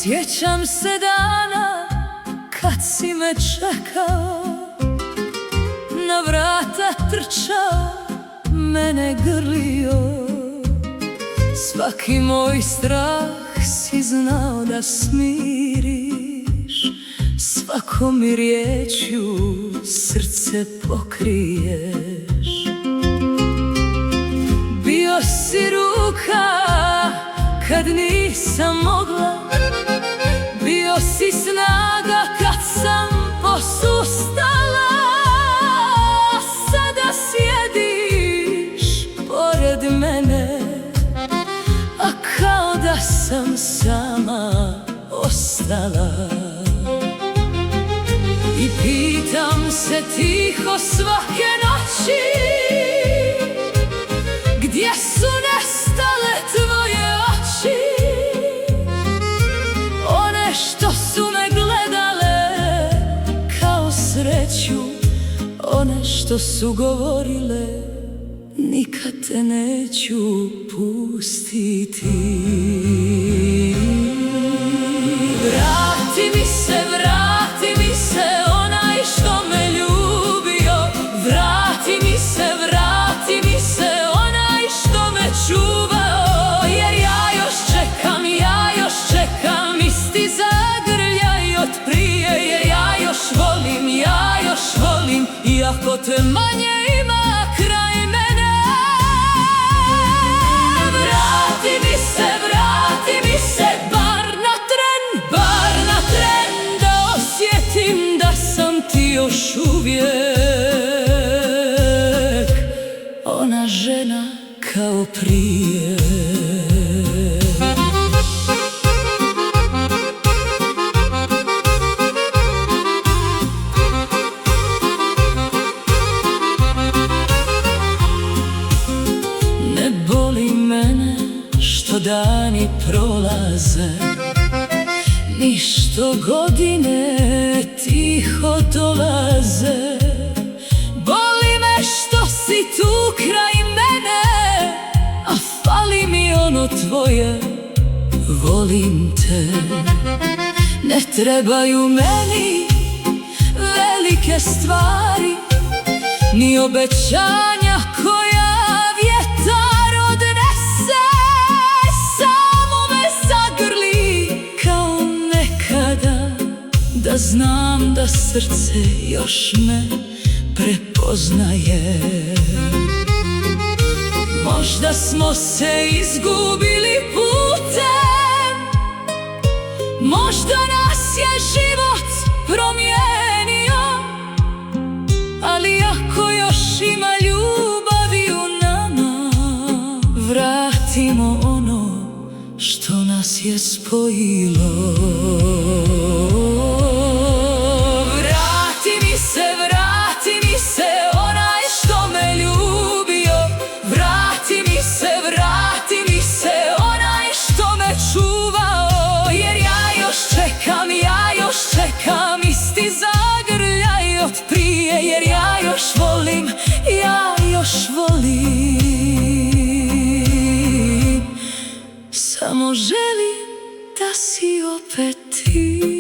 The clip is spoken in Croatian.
Sjećam se dana kad si me čekao, na vrata trčao, mene grlio. Svaki moj strah si znao da smiriš, svakom mi riječju srce pokriješ. Bio si ruka kad nisam mogla, bio si snaga kad sam posustala. Sada sjediš pored mene, a kao da sam sama ostala. I pitam se tiho svake noći, gdje su nestale tvoje oči? One što su me gledale kao sreću, one što su govorile nikad te neću pustiti. Vrati mi se, onaj što me ljubio. Vrati mi se, onaj što me čuvao. Jer ja još čekam isti zagrljaj od prije. Jer ja još volim, iako te manje ima kraj mene. Vrati mi se, bar na tren, da osjetim da sam ti još uvijek ona žena kao prije. Ne boli mene što dani prolaze, ni što godine tiho dolaze. Boli me što si tu kraj mene, a fali mi ono tvoje volim te. Ne trebaju meni velike stvari, ni obećanja koja vjetar odnese. Samo me zagrli kao nekada, da znam da srce još me prepoznaje. Možda smo se izgubili putem, možda nas je život promijenio, ali ako još ima ljubavi u nama, vratimo ono što nas je spojilo. Vrati mi se, onaj što me ljubio. Vrati mi se, onaj što me čuvao. Jer ja još čekam isti zagrljaj od prije. Jer ja još volim, samo želim da si opet ti.